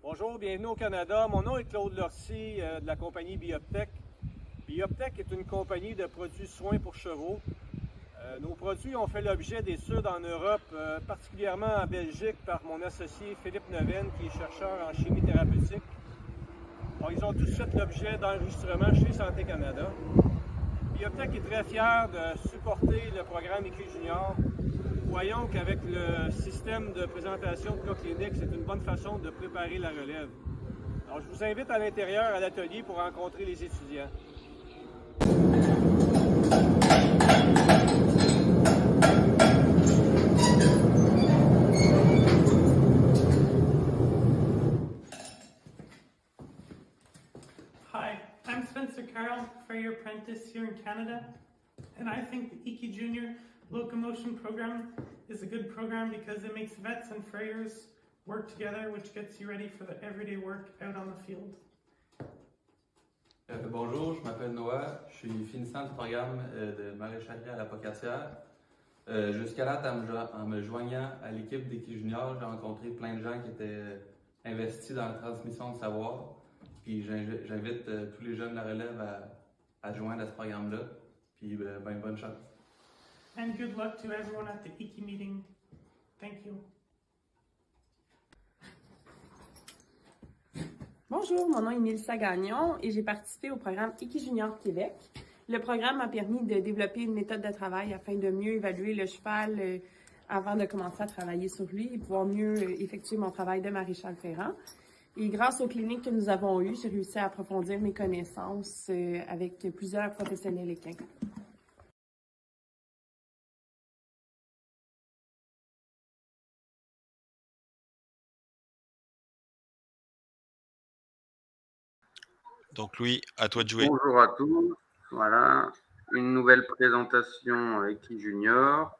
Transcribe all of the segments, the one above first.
Bonjour, bienvenue au Canada. Mon nom est Claude Lorcy de la compagnie Bioptech. Bioptech est une compagnie de produits soins pour chevaux. Nos produits ont fait l'objet d'études en Europe, particulièrement en Belgique, par mon associé Philippe Neven, qui est chercheur en chimie thérapeutique. Alors, ils ont tous fait l'objet d'enregistrements chez Santé Canada. Bioptech est très fier de supporter le programme EQ Junior. Voyons qu'avec le système de présentation de cas cliniques, c'est une bonne façon de préparer la relève. Alors, je vous invite à l'intérieur à l'atelier pour rencontrer les étudiants. Hi, I'm Spencer Carroll, farrier apprentice here in Canada, and I think the EQ Junior Locomotion Program is a good program because it makes vets and farriers work together, which gets you ready for the everyday work out on the field. Bonjour, je m'appelle Noah, je suis finissant du programme de maréchalerie à la Pocatière. Jusqu'à là, en me joignant à l'équipe d'EQ Junior, j'ai rencontré plein de gens qui étaient investis dans la transmission de savoir. Puis j'invite tous les jeunes de la relève à joindre à ce programme-là. Puis bonne chance. And good luck to everyone at the EQ meeting. Thank you. Bonjour, mon nom est Mélissa Gagnon et j'ai participé au programme EQ Junior Québec. Le programme m'a permis de développer une méthode de travail afin de mieux évaluer le cheval avant de commencer à travailler sur lui et pouvoir mieux effectuer mon travail de maréchal ferrant. Et grâce aux cliniques que nous avons eues, j'ai réussi à approfondir mes connaissances avec plusieurs professionnels équins. Donc Louis, à toi de jouer. Bonjour à tous, voilà, une nouvelle présentation EQ Junior.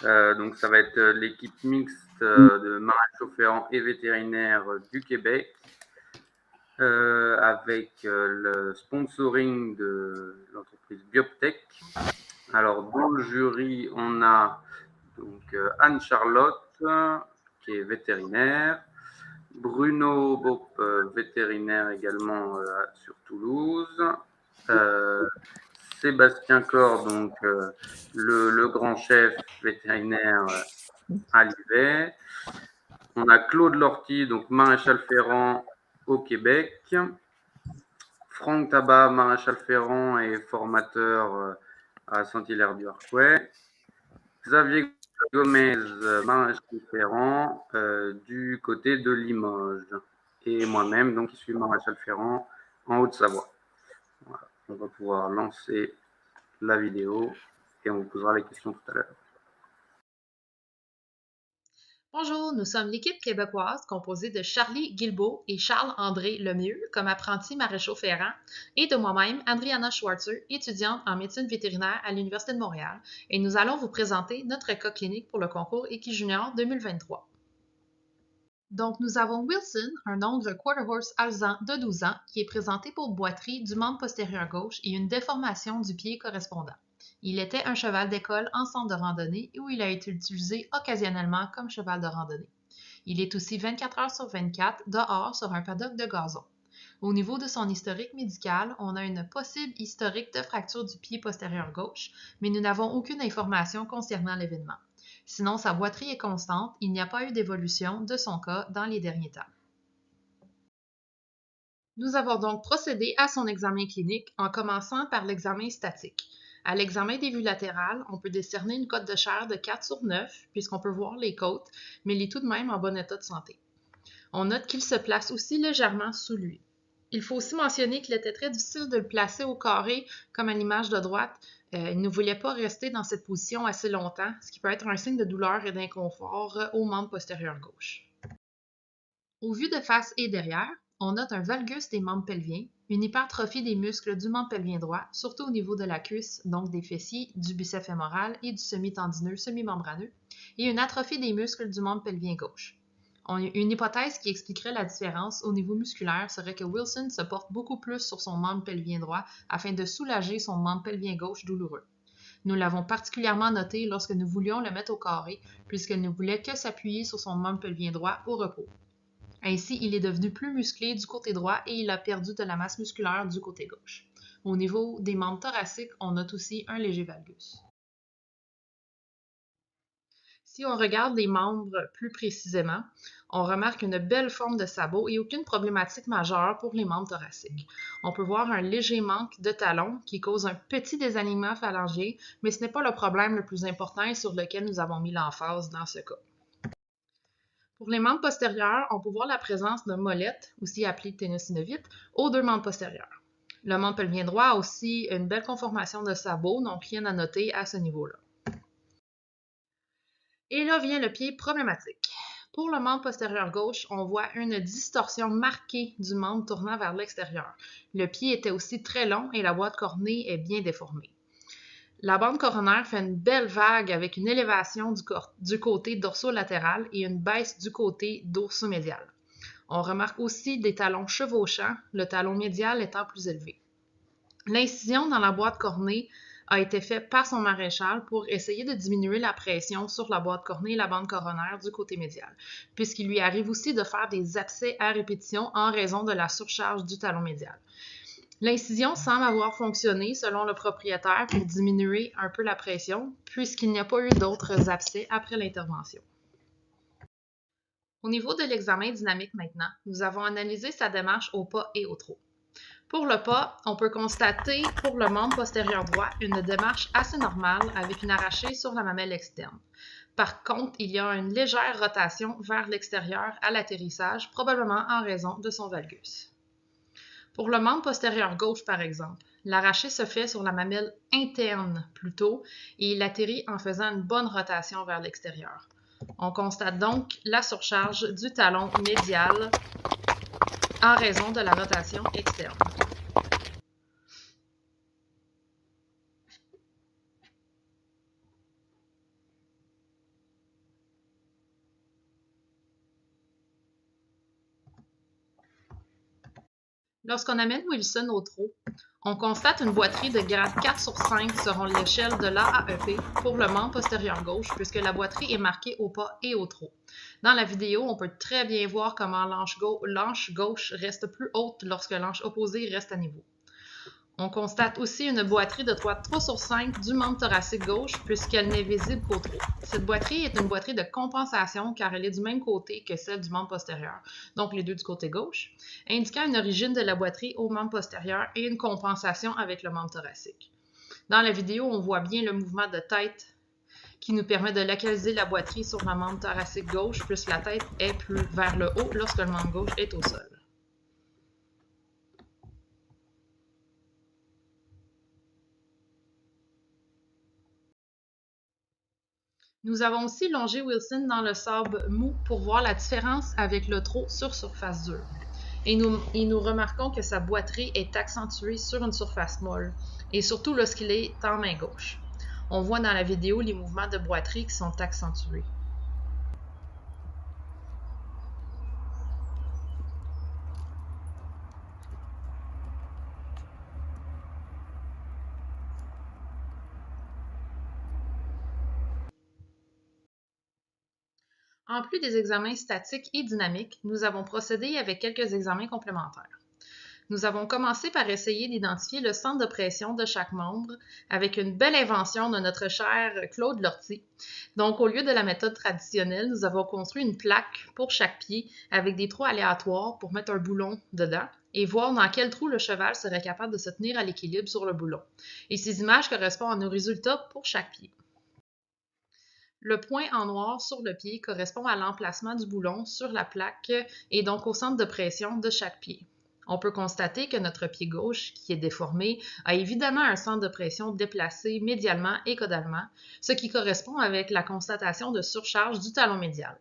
Donc ça va être l'équipe mixte de maréchaux ferrants et vétérinaires du Québec avec le sponsoring de l'entreprise Bioptech. Alors dans le jury, on a donc Anne-Charlotte qui est vétérinaire, Bruno Bopp, vétérinaire également sur Toulouse, Sébastien Cor, donc le grand chef vétérinaire à Livet. On a Claude Lorty, donc maréchal ferrant au Québec. Franck Tabat, maréchal ferrant et formateur à Saint-Hilaire-du-Harcouët. Xavier Gomez, maréchal ferrant du côté de Limoges. Et moi-même, donc, qui suis maréchal ferrant en Haute-Savoie. Voilà. On va pouvoir lancer la vidéo et on vous posera les questions tout à l'heure. Bonjour, nous sommes l'équipe québécoise composée de Charlie Guilbeault et Charles-André Lemieux comme apprentis maréchaux ferrants et de moi-même, Adriana Schwarzer, étudiante en médecine vétérinaire à l'Université de Montréal, et nous allons vous présenter notre cas clinique pour le concours EQ Junior 2023. Donc, nous avons Wilson, un hongre quarter horse alezan de 12 ans, qui est présenté pour boiterie du membre postérieur gauche et une déformation du pied correspondant. Il était un cheval d'école en centre de randonnée où il a été utilisé occasionnellement comme cheval de randonnée. Il est aussi 24 heures sur 24 dehors sur un paddock de gazon. Au niveau de son historique médical, on a une possible historique de fracture du pied postérieur gauche, mais nous n'avons aucune information concernant l'événement. Sinon, sa boiterie est constante, il n'y a pas eu d'évolution de son cas dans les derniers temps. Nous avons donc procédé à son examen clinique en commençant par l'examen statique. À l'examen des vues latérales, on peut décerner une cote de chair de 4 sur 9, puisqu'on peut voir les côtes, mais il est tout de même en bon état de santé. On note qu'il se place aussi légèrement sous lui. Il faut aussi mentionner qu'il était très difficile de le placer au carré, comme à l'image de droite. Il ne voulait pas rester dans cette position assez longtemps, ce qui peut être un signe de douleur et d'inconfort au membre postérieur gauche. Aux vues de face et derrière, on note un valgus des membres pelviens, une hypertrophie des muscles du membre pelvien droit, surtout au niveau de la cuisse, donc des fessiers, du biceps fémoral et du semi-tendineux, semi-membraneux, et une atrophie des muscles du membre pelvien gauche. Une hypothèse qui expliquerait la différence au niveau musculaire serait que Wilson se porte beaucoup plus sur son membre pelvien droit afin de soulager son membre pelvien gauche douloureux. Nous l'avons particulièrement noté lorsque nous voulions le mettre au carré, puisqu'il ne voulait que s'appuyer sur son membre pelvien droit au repos. Ainsi, il est devenu plus musclé du côté droit et il a perdu de la masse musculaire du côté gauche. Au niveau des membres thoraciques, on note aussi un léger valgus. Si on regarde les membres plus précisément, on remarque une belle forme de sabot et aucune problématique majeure pour les membres thoraciques. On peut voir un léger manque de talon qui cause un petit désalignement phalangier, mais ce n'est pas le problème le plus important et sur lequel nous avons mis l'emphase dans ce cas. Pour les membres postérieurs, on peut voir la présence d'un molette, aussi appelé ténosynovite, aux deux membres postérieurs. Le membre pelvien droit a aussi une belle conformation de sabot, donc rien à noter à ce niveau-là. Et là vient le pied problématique. Pour le membre postérieur gauche, on voit une distorsion marquée du membre tournant vers l'extérieur. Le pied était aussi très long et la boîte cornée est bien déformée. La bande coronaire fait une belle vague avec une élévation du côté dorsolatéral et une baisse du côté dorsomédial. On remarque aussi des talons chevauchants, le talon médial étant plus élevé. L'incision dans la boîte cornée a été faite par son maréchal pour essayer de diminuer la pression sur la boîte cornée et la bande coronaire du côté médial, puisqu'il lui arrive aussi de faire des abcès à répétition en raison de la surcharge du talon médial. L'incision semble avoir fonctionné selon le propriétaire pour diminuer un peu la pression, puisqu'il n'y a pas eu d'autres abcès après l'intervention. Au niveau de l'examen dynamique maintenant, nous avons analysé sa démarche au pas et au trot. Pour le pas, on peut constater pour le membre postérieur droit une démarche assez normale avec une arrachée sur la mamelle externe. Par contre, il y a une légère rotation vers l'extérieur à l'atterrissage, probablement en raison de son valgus. Pour le membre postérieur gauche, par exemple, l'arrachée se fait sur la mamelle interne plutôt et il atterrit en faisant une bonne rotation vers l'extérieur. On constate donc la surcharge du talon médial en raison de la rotation externe. Lorsqu'on amène Wilson au trot, on constate une boiterie de grade 4 sur 5 selon l'échelle de l'AAEP pour le membre postérieur gauche, puisque la boiterie est marquée au pas et au trot. Dans la vidéo, on peut très bien voir comment l'anche gauche reste plus haute lorsque l'anche opposée reste à niveau. On constate aussi une boiterie de 3 sur 5 du membre thoracique gauche puisqu'elle n'est visible qu'au trot. Cette boiterie est une boiterie de compensation car elle est du même côté que celle du membre postérieur, donc les deux du côté gauche, indiquant une origine de la boiterie au membre postérieur et une compensation avec le membre thoracique. Dans la vidéo, on voit bien le mouvement de tête qui nous permet de localiser la boiterie sur le membre thoracique gauche puisque la tête est plus vers le haut lorsque le membre gauche est au sol. Nous avons aussi longé Wilson dans le sable mou pour voir la différence avec le trot sur surface dure. Et nous remarquons que sa boiterie est accentuée sur une surface molle, et surtout lorsqu'il est en main gauche. On voit dans la vidéo les mouvements de boiterie qui sont accentués. En plus des examens statiques et dynamiques, nous avons procédé avec quelques examens complémentaires. Nous avons commencé par essayer d'identifier le centre de pression de chaque membre avec une belle invention de notre cher Claude Lortie. Donc, au lieu de la méthode traditionnelle, nous avons construit une plaque pour chaque pied avec des trous aléatoires pour mettre un boulon dedans et voir dans quel trou le cheval serait capable de se tenir à l'équilibre sur le boulon. Et ces images correspondent à nos résultats pour chaque pied. Le point en noir sur le pied correspond à l'emplacement du boulon sur la plaque et donc au centre de pression de chaque pied. On peut constater que notre pied gauche, qui est déformé, a évidemment un centre de pression déplacé médialement et caudalement, ce qui correspond avec la constatation de surcharge du talon médial.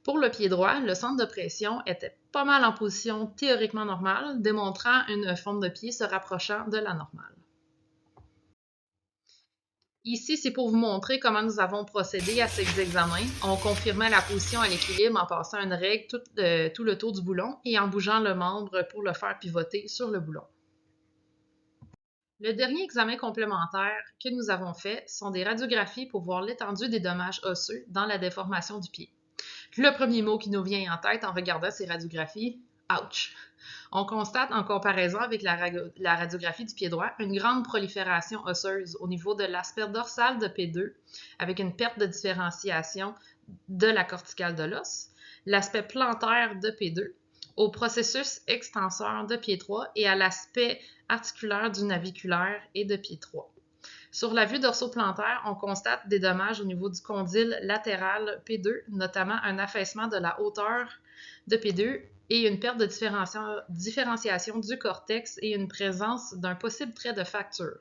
Pour le pied droit, le centre de pression était pas mal en position théoriquement normale, démontrant une forme de pied se rapprochant de la normale. Ici, c'est pour vous montrer comment nous avons procédé à ces examens. On confirmait la position à l'équilibre en passant une règle tout le tour du boulon et en bougeant le membre pour le faire pivoter sur le boulon. Le dernier examen complémentaire que nous avons fait sont des radiographies pour voir l'étendue des dommages osseux dans la déformation du pied. Le premier mot qui nous vient en tête en regardant ces radiographies, ouch! On constate en comparaison avec la radiographie du pied droit une grande prolifération osseuse au niveau de l'aspect dorsal de P2 avec une perte de différenciation de la corticale de l'os, l'aspect plantaire de P2, au processus extenseur de pied 3 et à l'aspect articulaire du naviculaire et de pied 3. Sur la vue dorsoplantaire, on constate des dommages au niveau du condyle latéral P2, notamment un affaissement de la hauteur de P2 et une perte de différenciation du cortex et une présence d'un possible trait de fracture.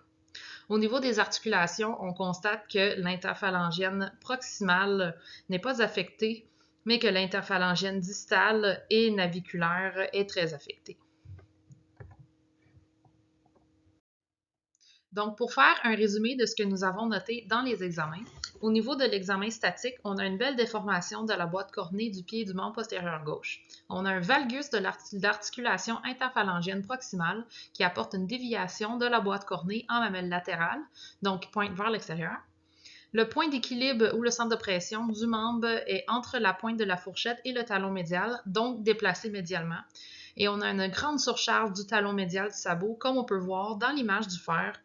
Au niveau des articulations, on constate que l'interphalangienne proximale n'est pas affectée, mais que l'interphalangienne distale et naviculaire est très affectée. Donc, pour faire un résumé de ce que nous avons noté dans les examens, au niveau de l'examen statique, on a une belle déformation de la boîte cornée du pied du membre postérieur gauche. On a un valgus de l'articulation interphalangienne proximale qui apporte une déviation de la boîte cornée en mamelle latérale, donc qui pointe vers l'extérieur. Le point d'équilibre ou le centre de pression du membre est entre la pointe de la fourchette et le talon médial, donc déplacé médialement. Et on a une grande surcharge du talon médial du sabot, comme on peut voir dans l'image du fer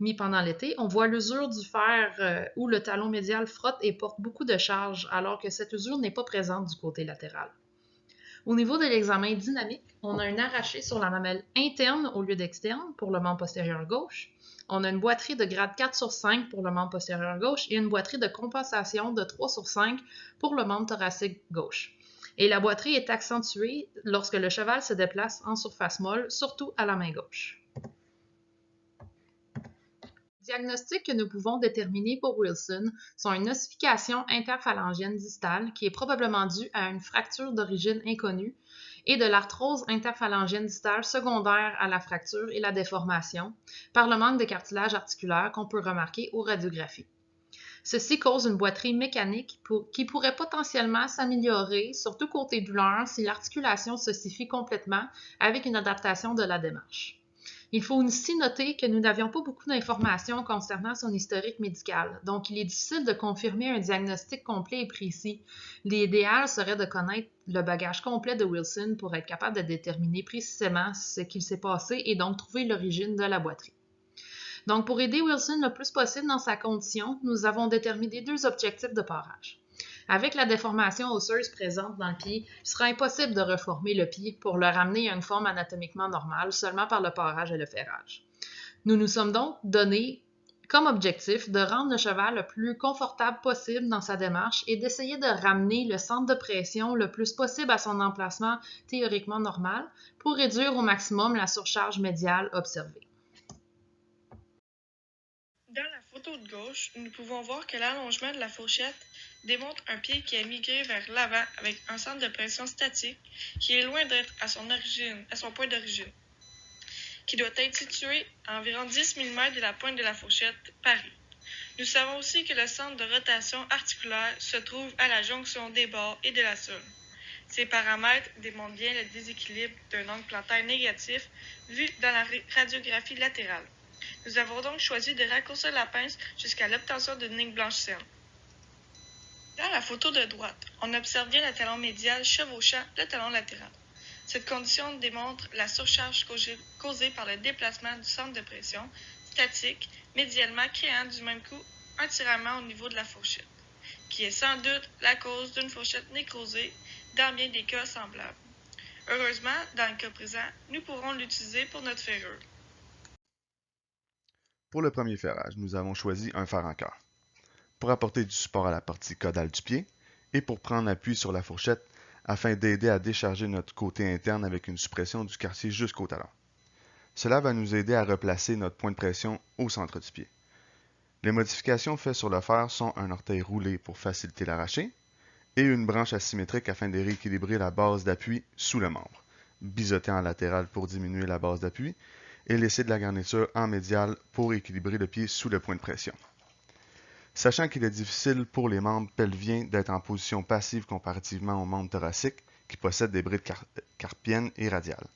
mis pendant l'été. On voit l'usure du fer où le talon médial frotte et porte beaucoup de charge, alors que cette usure n'est pas présente du côté latéral. Au niveau de l'examen dynamique, on a un arraché sur la mamelle interne au lieu d'externe pour le membre postérieur gauche. On a une boiterie de grade 4/5 pour le membre postérieur gauche et une boiterie de compensation de 3/5 pour le membre thoracique gauche. Et la boiterie est accentuée lorsque le cheval se déplace en surface molle, surtout à la main gauche. Les diagnostics que nous pouvons déterminer pour Wilson sont une ossification interphalangienne distale qui est probablement due à une fracture d'origine inconnue et de l'arthrose interphalangienne distale secondaire à la fracture et la déformation par le manque de cartilage articulaire qu'on peut remarquer aux radiographies. Ceci cause une boiterie mécanique qui pourrait potentiellement s'améliorer, surtout côté douleur, si l'articulation s'ossifie complètement avec une adaptation de la démarche. Il faut aussi noter que nous n'avions pas beaucoup d'informations concernant son historique médical, donc il est difficile de confirmer un diagnostic complet et précis. L'idéal serait de connaître le bagage complet de Wilson pour être capable de déterminer précisément ce qu'il s'est passé et donc trouver l'origine de la boiterie. Donc, pour aider Wilson le plus possible dans sa condition, nous avons déterminé 2 objectifs de parage. Avec la déformation osseuse présente dans le pied, il sera impossible de reformer le pied pour le ramener à une forme anatomiquement normale seulement par le parage et le ferrage. Nous nous sommes donc donné comme objectif de rendre le cheval le plus confortable possible dans sa démarche et d'essayer de ramener le centre de pression le plus possible à son emplacement théoriquement normal pour réduire au maximum la surcharge médiale observée. Dans la photo de gauche, nous pouvons voir que l'allongement de la fourchette démontre un pied qui a migré vers l'avant avec un centre de pression statique qui est loin d'être à son point d'origine, qui doit être situé à environ 10 mm de la pointe de la fourchette parée. Nous savons aussi que le centre de rotation articulaire se trouve à la jonction des bords et de la sole. Ces paramètres démontrent bien le déséquilibre d'un angle plantaire négatif vu dans la radiographie latérale. Nous avons donc choisi de raccourcir la pince jusqu'à l'obtention d'une ligne blanche cerne. Dans la photo de droite, on observe bien le talon médial chevauchant le talon latéral. Cette condition démontre la surcharge causée par le déplacement du centre de pression statique médialement créant du même coup un tiraillement au niveau de la fourchette, qui est sans doute la cause d'une fourchette nécrosée dans bien des cas semblables. Heureusement, dans le cas présent, nous pourrons l'utiliser pour notre ferrure. Pour le premier ferrage, nous avons choisi un fer en cœur pour apporter du support à la partie caudale du pied et pour prendre appui sur la fourchette afin d'aider à décharger notre côté interne avec une suppression du quartier jusqu'au talon. Cela va nous aider à replacer notre point de pression au centre du pied. Les modifications faites sur le fer sont un orteil roulé pour faciliter l'arraché et une branche asymétrique afin de rééquilibrer la base d'appui sous le membre, biseauté en latéral pour diminuer la base d'appui et laisser de la garniture en médial pour équilibrer le pied sous le point de pression. Sachant qu'il est difficile pour les membres pelviens d'être en position passive comparativement aux membres thoraciques qui possèdent des brides carpiennes et radiales.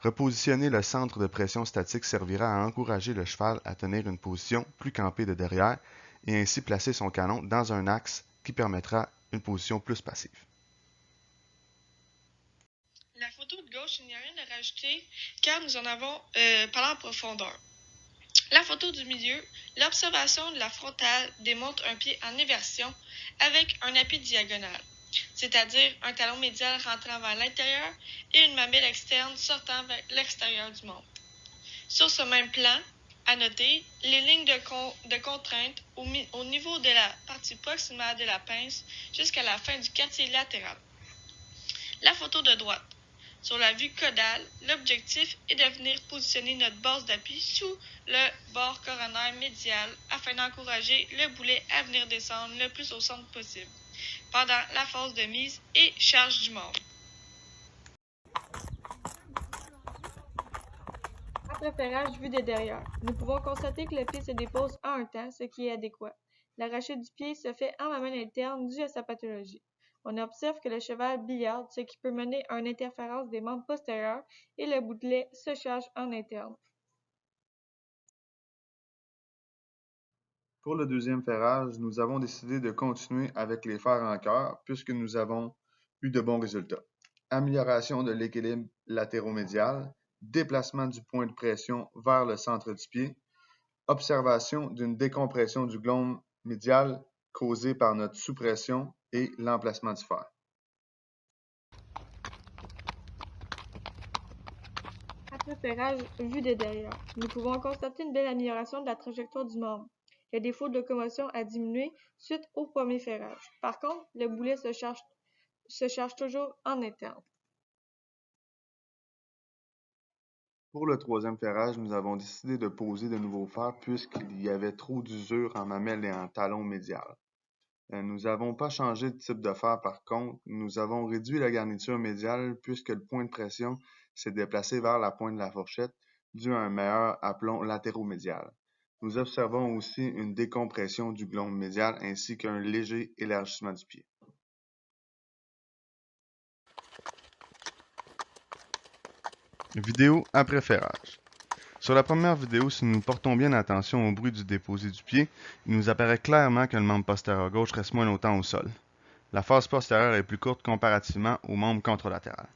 Repositionner le centre de pression statique servira à encourager le cheval à tenir une position plus campée de derrière et ainsi placer son canon dans un axe qui permettra une position plus passive. gauche, il n'y a rien à rajouter car nous en avons parlé en profondeur. La photo du milieu, l'observation de la frontale démontre un pied en éversion avec un appui diagonal, c'est-à-dire un talon médial rentrant vers l'intérieur et une mamelle externe sortant vers l'extérieur du membre. Sur ce même plan, à noter, les lignes de contrainte au niveau de la partie proximale de la pince jusqu'à la fin du quartier latéral. La photo de droite. Sur la vue caudale, l'objectif est de venir positionner notre base d'appui sous le bord coronaire médial afin d'encourager le boulet à venir descendre le plus au centre possible pendant la phase de mise et charge du membre. Après ferrage vu de derrière, nous pouvons constater que le pied se dépose en un temps, ce qui est adéquat. L'arraché du pied se fait en mamelle interne dû à sa pathologie. On observe que le cheval billarde, ce qui peut mener à une interférence des membres postérieurs, et le boutelet se charge en interne. Pour le deuxième ferrage, nous avons décidé de continuer avec les fers en cœur puisque nous avons eu de bons résultats. Amélioration de l'équilibre latéromédial, déplacement du point de pression vers le centre du pied, observation d'une décompression du glande médial causée par notre sous-pression et l'emplacement du fer. Après ferrage vu de derrière, nous pouvons constater une belle amélioration de la trajectoire du membre. Le défaut de locomotion a diminué suite au premier ferrage. Par contre, le boulet se charge toujours en interne. Pour le troisième ferrage, nous avons décidé de poser de nouveaux fers puisqu'il y avait trop d'usure en mamelle et en talon médial. Nous n'avons pas changé de type de fer par contre, nous avons réduit la garniture médiale puisque le point de pression s'est déplacé vers la pointe de la fourchette dû à un meilleur aplomb latéromédial. Nous observons aussi une décompression du glande médial ainsi qu'un léger élargissement du pied. Vidéo après ferrage. Sur la première vidéo, si nous portons bien attention au bruit du déposé du pied, il nous apparaît clairement que le membre postérieur gauche reste moins longtemps au sol. La phase postérieure est plus courte comparativement au membre contralatéral.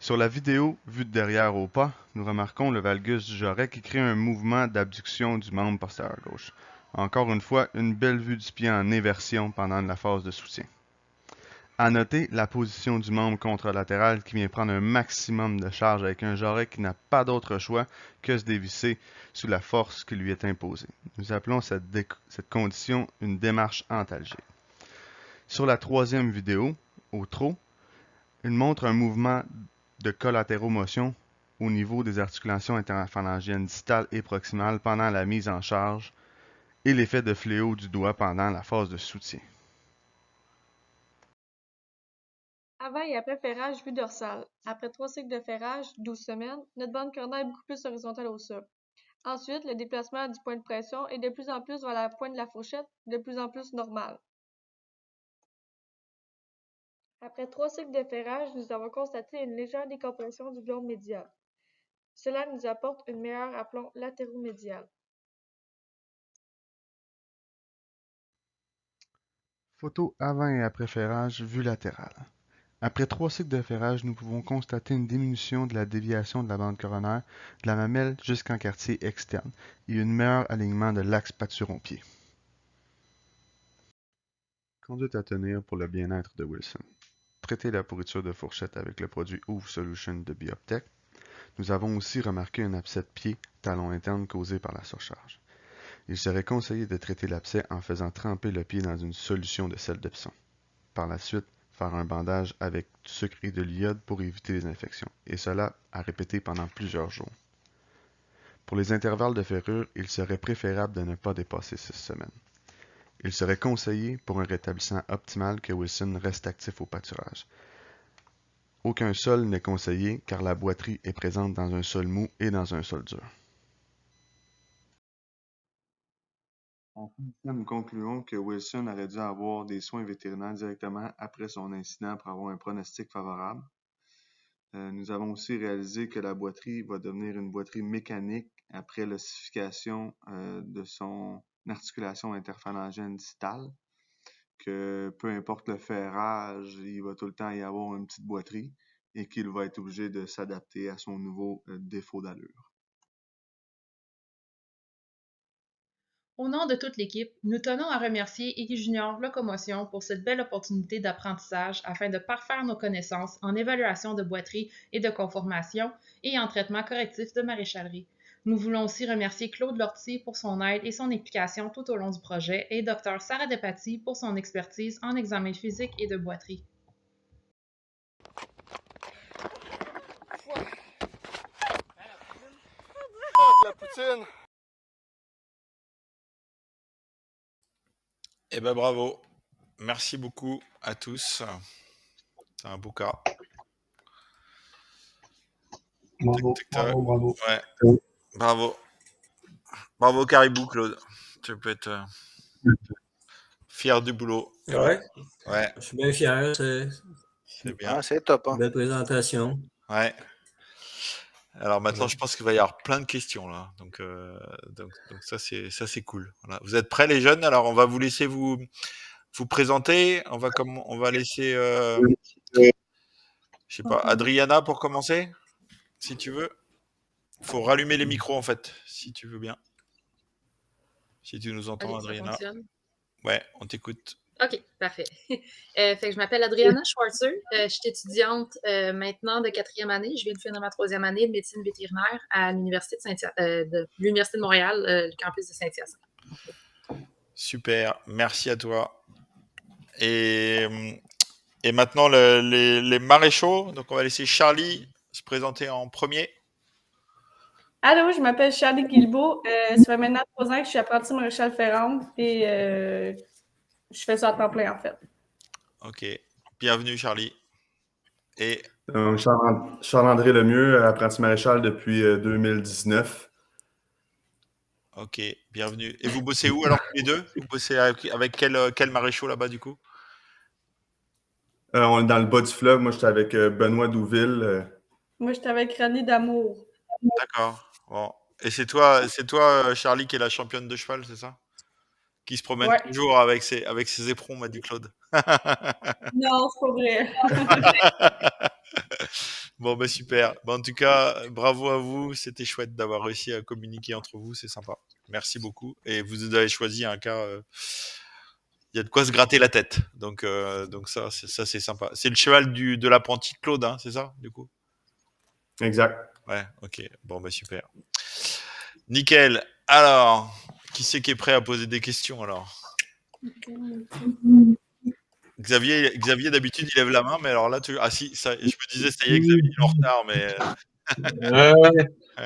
Sur la vidéo vue de derrière au pas, nous remarquons le valgus du jarret qui crée un mouvement d'abduction du membre postérieur gauche. Encore une fois, une belle vue du pied en éversion pendant la phase de soutien. À noter la position du membre contralatéral qui vient prendre un maximum de charge avec un jarret qui n'a pas d'autre choix que se dévisser sous la force qui lui est imposée. Nous appelons cette condition une démarche antalgique. Sur la troisième vidéo, au trot, il montre un mouvement de collatéromotion au niveau des articulations interphalangiennes distales et proximales pendant la mise en charge et l'effet de fléau du doigt pendant la phase de soutien. Avant et après ferrage vu dorsal. Après 3 cycles de ferrage, 12 semaines, notre bande coronaire est beaucoup plus horizontale au sol. Ensuite, le déplacement du point de pression est de plus en plus vers la pointe de la fourchette, de plus en plus normal. Après 3 cycles de ferrage, nous avons constaté une légère décompression du glande médial. Cela nous apporte une meilleure aplomb latéromédial. Photo avant et après ferrage, vue latérale. Après 3 cycles de ferrage, nous pouvons constater une diminution de la déviation de la bande coronaire de la mamelle jusqu'en quartier externe et un meilleur alignement de l'axe pâturon-pied. Conduite à tenir pour le bien-être de Wilson. Traiter la pourriture de fourchette avec le produit Ouvre Solution de Bioptech. Nous avons aussi remarqué un abcès de pied, talon interne causé par la surcharge. Il serait conseillé de traiter l'abcès en faisant tremper le pied dans une solution de sel d'Epsom. Par la suite, faire un bandage avec du sucre et de l'iode pour éviter les infections, et cela à répéter pendant plusieurs jours. Pour les intervalles de ferrure, il serait préférable de ne pas dépasser 6 semaines. Il serait conseillé pour un rétablissement optimal que Wilson reste actif au pâturage. Aucun sol n'est conseillé car la boiterie est présente dans un sol mou et dans un sol dur. En fin, nous concluons que Wilson aurait dû avoir des soins vétérinaires directement après son incident pour avoir un pronostic favorable. Nous avons aussi réalisé que la boiterie va devenir une boiterie mécanique après l'ossification de son articulation interphalangienne distale, que peu importe le ferrage, il va tout le temps y avoir une petite boiterie et qu'il va être obligé de s'adapter à son nouveau défaut d'allure. Au nom de toute l'équipe, nous tenons à remercier Iggy Junior Locomotion pour cette belle opportunité d'apprentissage afin de parfaire nos connaissances en évaluation de boiterie et de conformation et en traitement correctif de maréchalerie. Nous voulons aussi remercier Claude Lortie pour son aide et son implication tout au long du projet et Dr Sarah Despatie pour son expertise en examen physique et de boiterie. La poutine! Eh ben bravo. Merci beaucoup à tous. C'est un beau cas. Bravo, bravo, bravo. Ouais. Bravo. Bravo Caribou, Claude. Tu peux être fier du boulot. Ouais. Ouais. Je suis bien fier. C'est bien. Ah, c'est top. Hein. Belle présentation. Ouais. Alors maintenant, je pense qu'il va y avoir plein de questions là. Donc ça c'est cool. Voilà. Vous êtes prêts les jeunes? Alors on va vous laisser vous présenter. On va laisser je sais pas, Adriana pour commencer, si tu veux. Faut rallumer les micros en fait, si tu veux bien. Si tu nous entends, Adriana. Ouais, on t'écoute. OK, parfait. Fait que je m'appelle Adriana Schwarzer. Je suis étudiante maintenant de 4e année. Je viens de finir ma 3e année de médecine vétérinaire à l'Université de l'Université de Montréal, le campus de Saint-Hyacinthe. Super, merci à toi. Et maintenant, les maréchaux. Donc, on va laisser Charlie se présenter en premier. Allô, je m'appelle Charlie Guilbeault. Ça fait maintenant 3 ans que je suis apprentie maréchal ferrante et je fais ça à temps plein, en fait. OK. Bienvenue, Charlie. Et Charles-André Lemieux, apprenti maréchal depuis 2019. OK, bienvenue. Et vous bossez où alors tous les deux? Vous bossez avec quel maréchal là-bas du coup? On est dans le bas du fleuve. Moi, j'étais avec Benoît Douville. Moi, j'étais avec Rani Damour. D'accord. Bon. Et c'est toi, Charlie, qui est la championne de cheval, c'est ça? Qui se promène toujours avec ses éperons, m'a dit Claude. Non, c'est pas vrai. Bon, ben super. En tout cas, bravo à vous. C'était chouette d'avoir réussi à communiquer entre vous. C'est sympa. Merci beaucoup. Et vous avez choisi un cas. Il y a de quoi se gratter la tête. Donc ça, c'est sympa. C'est le cheval de l'apprenti Claude, hein, c'est ça, du coup? Exact. Ouais, ok. Bon, bah super. Nickel. Alors, qui c'est qui est prêt à poser des questions alors? Xavier, d'habitude, il lève la main, mais alors là, ah si, ça, je me disais, ça y est, Xavier, il est en retard, mais... Ouais.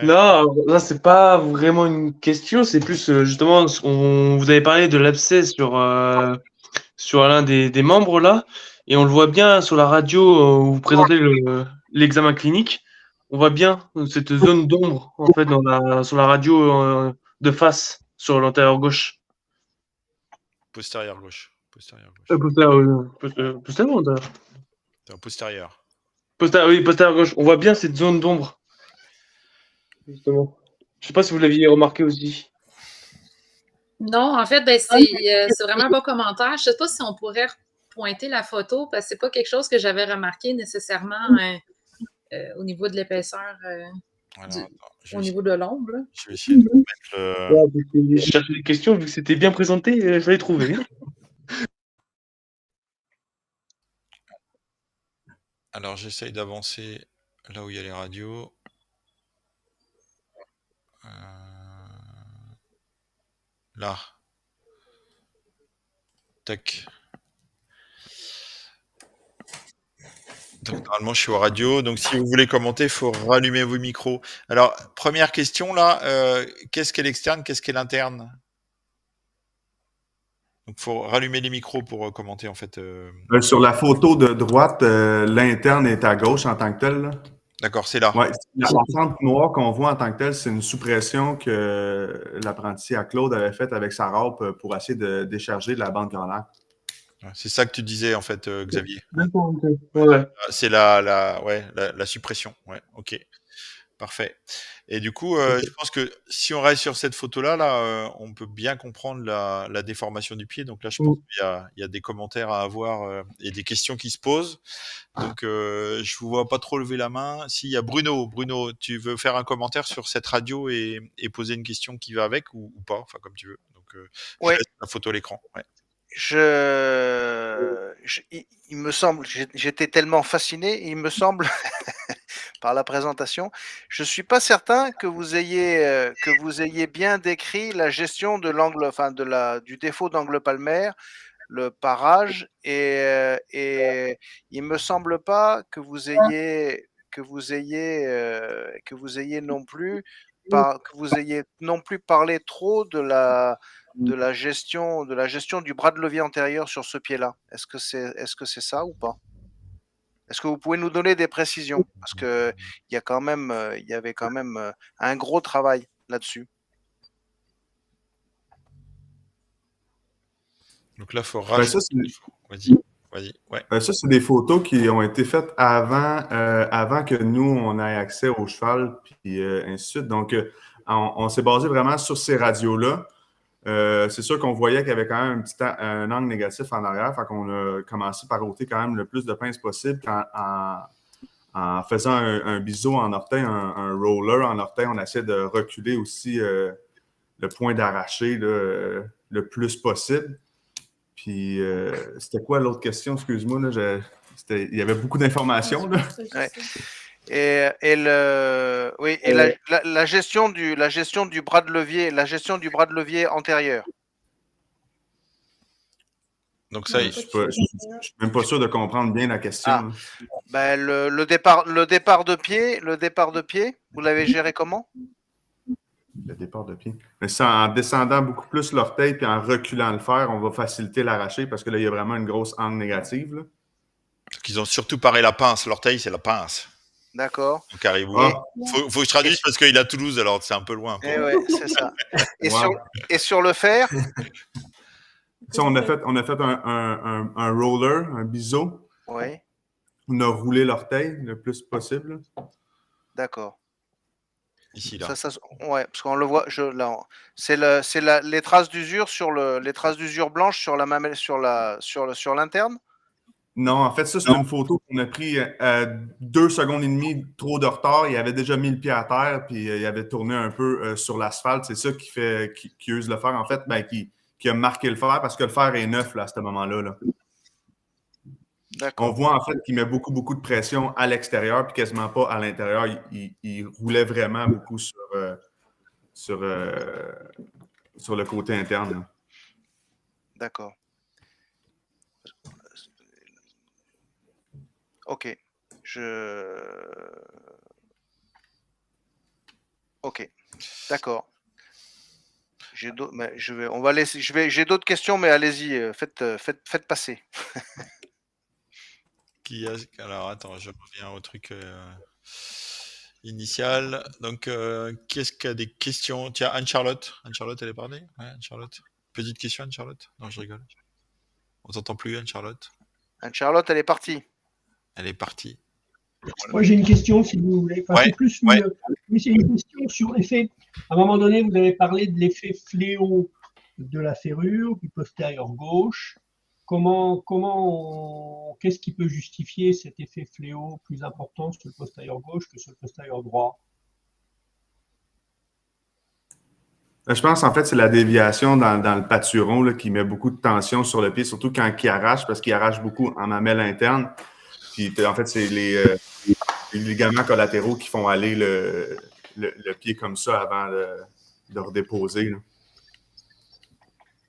Non, là, c'est pas vraiment une question, c'est plus, justement, vous avez parlé de l'abcès sur l'un des membres, là, et on le voit bien sur la radio où vous présentez l'examen clinique. On voit bien cette zone d'ombre, en fait, sur la radio de face, sur l'antérieur gauche. Postérieur gauche. Postérieur. Oui, postérieur gauche. On voit bien cette zone d'ombre. Justement. Je sais pas si vous l'aviez remarqué aussi. Non, en fait, c'est vraiment un bon commentaire. Je sais pas si on pourrait pointer la photo parce que c'est pas quelque chose que j'avais remarqué nécessairement au niveau de l'épaisseur, au niveau de l'ombre. Je vais essayer de mettre le... Je cherchais des questions, vu que c'était bien présenté, je l'ai trouvé. Alors, j'essaye d'avancer là où il y a les radios. Là. Tac. Donc, normalement, je suis aux radio. Donc, si vous voulez commenter, il faut rallumer vos micros. Alors, première question, là. Qu'est-ce qu'est l'externe? Qu'est-ce qu'est l'interne? Donc, il faut rallumer les micros pour commenter, en fait. Sur la photo de droite, l'interne est à gauche en tant que tel. Là. D'accord, c'est là. Oui, la centre noire qu'on voit en tant que tel, c'est une suppression que l'apprenti à Claude avait faite avec sa râpe pour essayer de décharger la bande granulaire. C'est ça que tu disais, en fait, Xavier. D'accord, ok. Ouais. C'est la suppression. Ouais, ok. Parfait. Et du coup, je pense que si on reste sur cette photo-là, on peut bien comprendre la déformation du pied. Donc là, je pense qu'il y a des commentaires à avoir et des questions qui se posent. Donc, je vous vois pas trop lever la main. S'il y a Bruno. Bruno, tu veux faire un commentaire sur cette radio et poser une question qui va avec ou pas? Enfin, comme tu veux. Donc, je Ouais. laisse la photo à l'écran. Ouais. Il me semble, j'étais tellement fasciné, il me semble, par la présentation, je suis pas certain que vous ayez bien décrit la gestion de l'angle, enfin du défaut d'angle palmaire, le parage, et il me semble pas que vous ayez non plus parlé trop de la gestion du bras de levier antérieur sur ce pied-là. Est-ce que c'est ça ou pas? Est-ce que vous pouvez nous donner des précisions? Parce que il y avait quand même un gros travail là-dessus. Donc là, il faut Ben, rajouter. Vas-y. Ouais. Ça, c'est des photos qui ont été faites avant que nous, on ait accès au cheval, puis ainsi de suite. Donc, on s'est basé vraiment sur ces radios-là. C'est sûr qu'on voyait qu'il y avait quand même un angle négatif en arrière, fait qu'on a commencé par ôter quand même le plus de pinces possible. En faisant un biseau en orteil, un roller en orteil, on essaie de reculer aussi le point d'arraché le plus possible. Puis, c'était quoi l'autre question? Excuse-moi, là, il y avait beaucoup d'informations. Là. Ouais. La gestion du bras de levier antérieur. Donc ça, je suis même pas sûr de comprendre bien la question. Ben, le départ de pied, vous l'avez géré comment? Le départ de pied. Mais ça, en descendant beaucoup plus l'orteil puis en reculant le fer, on va faciliter l'arraché parce que là, il y a vraiment une grosse angle négative. Là. Ils ont surtout paré la pince. L'orteil, c'est la pince. D'accord. Donc, Caribou. Faut que je traduise parce qu'il est à Toulouse, alors c'est un peu loin. Ouais, c'est ça. Et sur le fer? Ça, on a fait un roller, un biseau. Oui. On a roulé l'orteil le plus possible. D'accord. Ici, là. Ouais, parce qu'on le voit. C'est les traces d'usure les traces d'usure blanche sur la mamelle, sur l'interne. Non, en fait, ça, c'est une photo qu'on a pris 2 secondes et demie trop de retard. Il avait déjà mis le pied à terre, puis il avait tourné un peu sur l'asphalte. C'est ça qui use le fer, en fait, qui a marqué le fer, parce que le fer est neuf là, à ce moment-là. Là. On voit, en fait, qu'il met beaucoup, beaucoup de pression à l'extérieur, puis quasiment pas à l'intérieur. Il roulait vraiment beaucoup sur le côté interne. Là. D'accord. Ok. Ok. D'accord. J'ai d'autres questions, mais allez-y, faites passer. Alors, attends, je reviens au truc initial. Donc, qu'est-ce qu'il y a des questions? Tiens, Anne-Charlotte. Anne-Charlotte, elle est parlée? Ouais, Anne-Charlotte. Petite question, Anne-Charlotte? Non, je rigole. On t'entend plus, Anne-Charlotte? Anne-Charlotte, elle est partie. Elle est partie. Moi, j'ai une question, si vous voulez. Enfin, c'est plus c'est une question sur l'effet. À un moment donné, vous avez parlé de l'effet fléau de la ferrure, du postérieur gauche. Qu'est-ce qui peut justifier cet effet fléau plus important sur le postérieur gauche que sur le postérieur droit? Je pense, en fait, c'est la déviation dans le pâturon là, qui met beaucoup de tension sur le pied, surtout quand il arrache, parce qu'il arrache beaucoup en mamelle interne. Puis, en fait, c'est les ligaments collatéraux qui font aller le pied comme ça avant de redéposer. Là.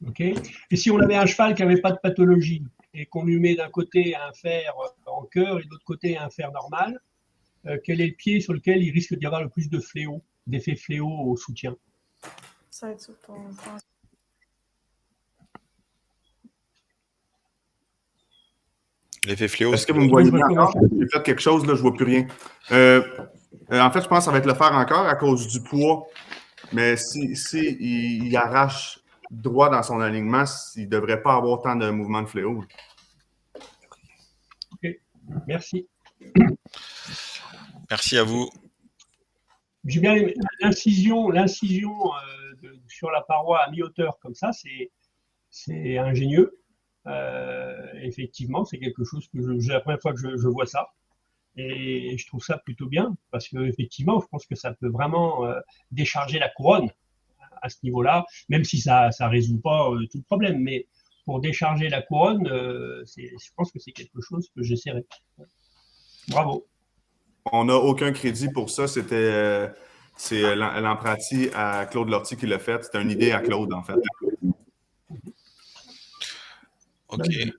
OK. Et si on avait un cheval qui n'avait pas de pathologie et qu'on lui met d'un côté un fer en cœur et de l'autre côté un fer normal, quel est le pied sur lequel il risque d'y avoir le plus de fléau, d'effet fléau au soutien? Ça va être sur ton... L'effet fléau. Est-ce que vous me voyez bien encore? J'ai fait quelque chose, là, je ne vois plus rien. En fait, je pense que ça va être le fer encore à cause du poids. Mais si il arrache droit dans son alignement, il ne devrait pas avoir tant de mouvements de fléau. OK. Merci. Merci à vous. J'ai bien aimé l'incision sur la paroi à mi-hauteur comme ça, c'est ingénieux. Effectivement, c'est quelque chose que c'est la première fois que je vois ça. Et je trouve ça plutôt bien parce que effectivement, je pense que ça peut vraiment décharger la couronne à ce niveau-là, même si ça résout pas tout le problème. Mais pour décharger la couronne, je pense que c'est quelque chose que j'essaierai. Bravo. On n'a aucun crédit pour ça. C'est l'emprunti à Claude Lortie qui l'a fait. C'était une idée à Claude, en fait. Ok. Il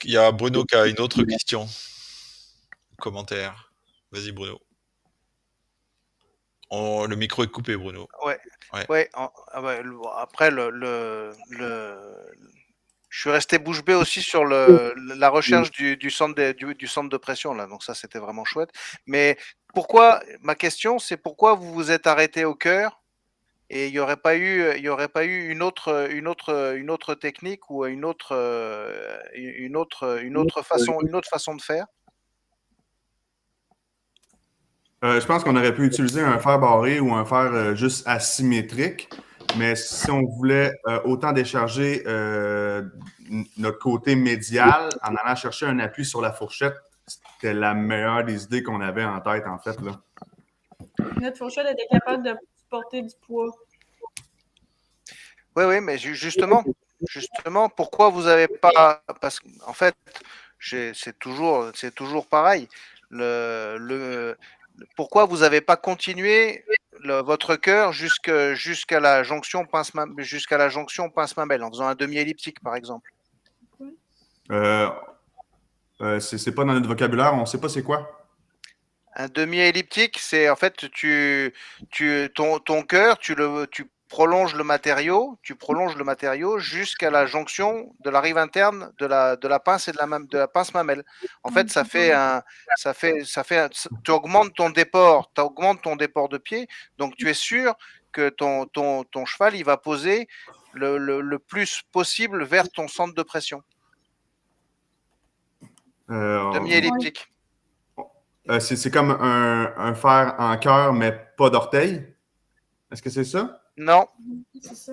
y a Bruno qui a une autre question. Commentaire. Vas-y, Bruno. Le micro est coupé, Bruno. Ouais. Après, je suis resté bouche bée aussi sur la recherche du centre de pression là. Donc ça, c'était vraiment chouette. Mais ma question, c'est pourquoi vous vous êtes arrêté au cœur et il n'y aurait pas eu une autre technique ou une autre façon de faire? Je pense qu'on aurait pu utiliser un fer barré ou un fer juste asymétrique, mais si on voulait autant décharger notre côté médial en allant chercher un appui sur la fourchette, c'était la meilleure des idées qu'on avait en tête, en fait, là. Notre fourchette était capable de supporter du poids. Oui, mais justement, pourquoi vous n'avez pas... Parce qu'en fait, c'est toujours pareil. Pourquoi vous n'avez pas continué votre cœur jusqu'à la jonction pince-mamelle en faisant un demi-elliptique, par exemple? C'est pas dans notre vocabulaire, on ne sait pas c'est quoi. Un demi-elliptique, c'est en fait ton cœur, tu prolonges le matériau jusqu'à la jonction de la rive interne de la pince et de la pince mamelle. En fait, tu augmentes ton déport de pied, donc tu es sûr que ton cheval il va poser le plus possible vers ton centre de pression. Demi-elliptique. C'est comme un fer en cœur, mais pas d'orteil. Est-ce que c'est ça? Non. C'est ça.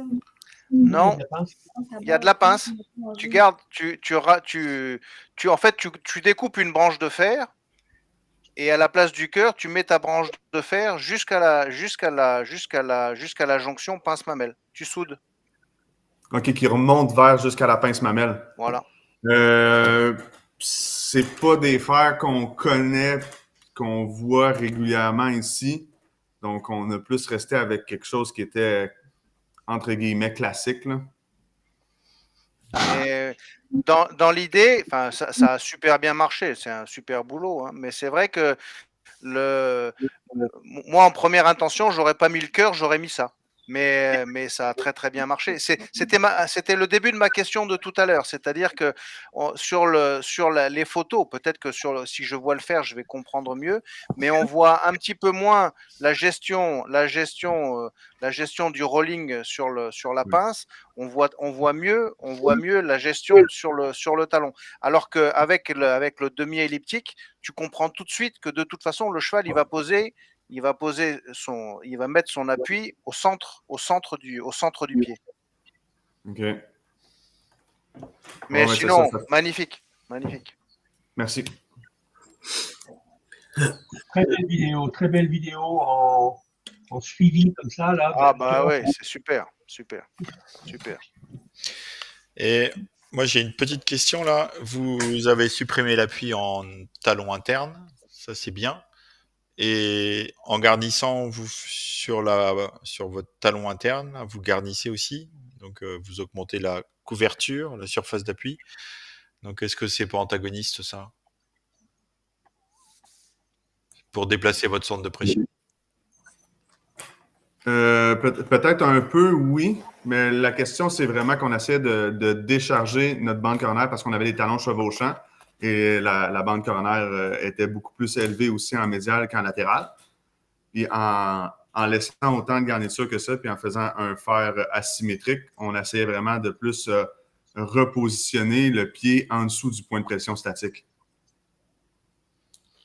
Non, il y a de la pince. Tu gardes, en fait, tu découpes une branche de fer et à la place du cœur, tu mets ta branche de fer jusqu'à la jonction pince-mamelle. Tu soudes. OK, qui remonte jusqu'à la pince mamelle. Voilà. C'est pas des fers qu'on connaît, qu'on voit régulièrement ici. Donc, on a plus resté avec quelque chose qui était, entre guillemets, classique, là. Et dans l'idée, ça a super bien marché. C'est un super boulot. Hein, mais c'est vrai que moi, en première intention, j'aurais pas mis le cœur, j'aurais mis ça. Mais ça a très très bien marché. C'était le début de ma question de tout à l'heure, c'est-à-dire que sur les photos, peut-être que si je vois le faire, je vais comprendre mieux, mais on voit un petit peu moins la gestion du rolling sur la pince. On voit mieux la gestion sur le talon. Alors qu'avec le demi-elliptique, tu comprends tout de suite que de toute façon, le cheval, il va mettre son appui au centre du pied. OK. Mais bon, sinon, ça. magnifique. Merci. Très belle vidéo en suivi comme ça. Là, ah bah ouais, c'est super. Et moi, j'ai une petite question là. Vous avez supprimé l'appui en talon interne, ça c'est bien. Et en garnissant sur votre talon interne, vous garnissez aussi. Donc, vous augmentez la couverture, la surface d'appui. Donc, est-ce que c'est pas antagoniste, ça? Pour déplacer votre centre de pression? Peut-être un peu, oui. Mais la question, c'est vraiment qu'on essaie de décharger notre bande coronaire parce qu'on avait des talons chevauchants. Et la bande coronaire était beaucoup plus élevée aussi en médial qu'en latéral. Et en laissant autant de garniture que ça, puis en faisant un fer asymétrique, on essayait vraiment de plus repositionner le pied en dessous du point de pression statique.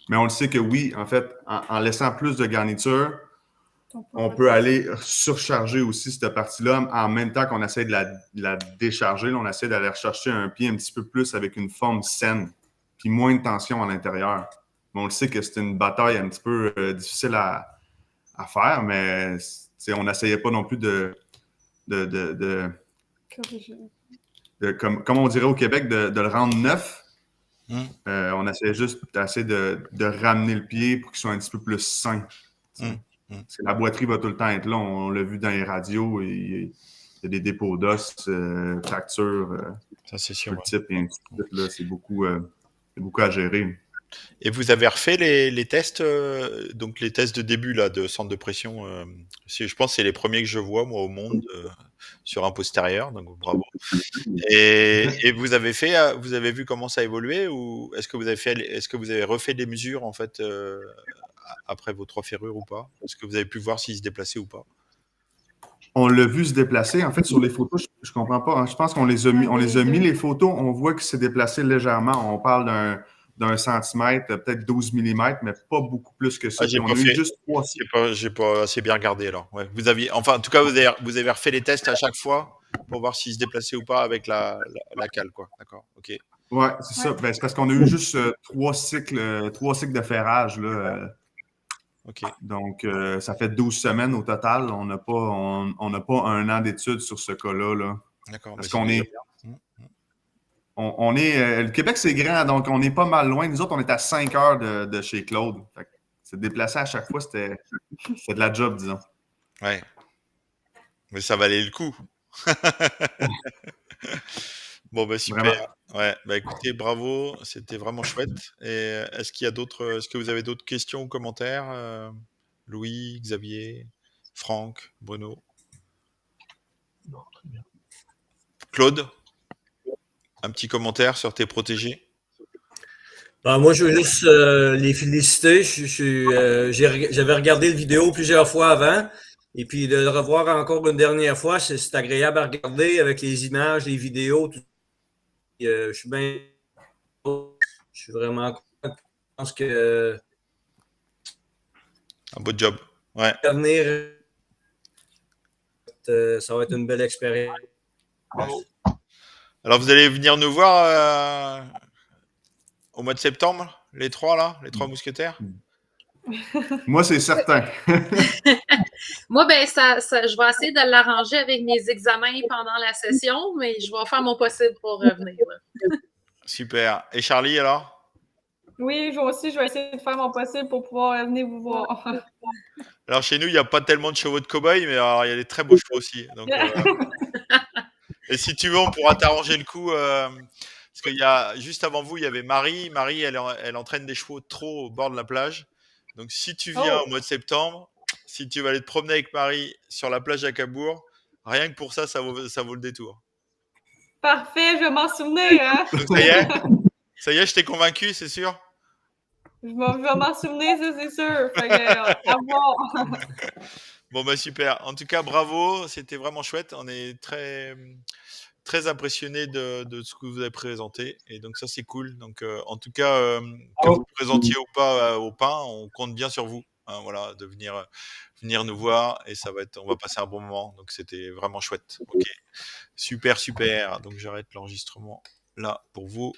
Mais on le sait que oui, en fait, en laissant plus de garniture, on peut aller surcharger aussi cette partie-là en même temps qu'on essaie de la décharger. Là, on essaie d'aller rechercher un pied un petit peu plus avec une forme saine, puis moins de tension à l'intérieur. Mais on le sait que c'est une bataille un petit peu difficile à faire, mais on n'essayait pas non plus comme on dirait au Québec, de le rendre neuf. On essayait juste de ramener le pied pour qu'il soit un petit peu plus sain. Parce que la boiterie va tout le temps être là. On l'a vu dans les radios. Il y a des dépôts d'os, fractures, ça c'est sûr. tout le type, et ainsi de suite, là. C'est beaucoup à gérer. Et vous avez refait les tests, donc les tests de début là, de centre de pression. Je pense que c'est les premiers que je vois moi au monde sur un postérieur, donc bravo. Et vous avez vu comment ça évoluait, ou est-ce que vous avez refait des mesures en fait après vos 3 ferrures ou pas? Est-ce que vous avez pu voir s'il se déplaçait ou pas? On l'a vu se déplacer. En fait, sur les photos, je ne comprends pas. Hein. Je pense qu'on les a mis les photos. On voit qu'il s'est déplacé légèrement. On parle d'un centimètre, peut-être 12 mm, mais pas beaucoup plus que ça. J'ai pas assez bien regardé alors. Ouais. En tout cas, vous avez refait les tests à chaque fois pour voir s'il se déplaçait ou pas avec la cale, quoi. D'accord. Ok. Ouais, c'est ça. Ben, c'est parce qu'on a eu juste 3 cycles de ferrage, là. Okay. Donc, ça fait 12 semaines au total. On n'a pas un an d'études sur ce cas-là. Là. D'accord. Parce qu'on est... le Québec, c'est grand, donc on est pas mal loin. Nous autres, on est à 5 heures de chez Claude. Fait que se déplacer à chaque fois, c'était de la job, disons. Ouais. Mais ça valait le coup. Bon, bah super. Vraiment. Ouais, bah écoutez, bravo, c'était vraiment chouette. Et est-ce que vous avez d'autres questions ou commentaires, Louis, Xavier, Franck, Bruno? Non, très bien. Claude, un petit commentaire sur tes protégés? Ben, moi, je veux juste les féliciter. J'avais regardé la vidéo plusieurs fois avant. Et puis de le revoir encore une dernière fois, c'est agréable à regarder avec les images, les vidéos, tout. Je suis vraiment content. Je pense que un beau job. Ouais. L'avenir, ça va être une belle expérience. Bravo. Alors vous allez venir nous voir au mois de septembre, les 3 mousquetaires? Moi, c'est certain. Moi, ben, je vais essayer de l'arranger avec mes examens pendant la session, mais je vais faire mon possible pour revenir. Super. Et Charlie, alors? Oui, moi aussi, je vais essayer de faire mon possible pour pouvoir venir vous voir. Alors, chez nous, il n'y a pas tellement de chevaux de cow-boy, mais alors, il y a des très beaux chevaux aussi. Donc, et si tu veux, on pourra t'arranger le coup. Parce qu'il juste avant vous, il y avait Marie. Marie, elle entraîne des chevaux trop au bord de la plage. Donc, si tu viens au mois de septembre, si tu vas aller te promener avec Marie sur la plage à Cabourg, rien que pour ça, ça vaut le détour. Parfait, je vais m'en souvenir. Hein? Donc, ça y est, je t'ai convaincu, c'est sûr? Je vais m'en souvenir, ça, c'est sûr. Fait que, à voir. Bon, bah super. En tout cas, bravo. C'était vraiment chouette. On est très, très impressionnés de ce que vous avez présenté. Et donc, ça, c'est cool. Donc, en tout cas, que vous présentiez ou pas au pain, on compte bien sur vous. Hein, voilà, de venir nous voir. Et on va passer un bon moment. Donc, c'était vraiment chouette. Ok. Super, super. Donc, j'arrête l'enregistrement là pour vous.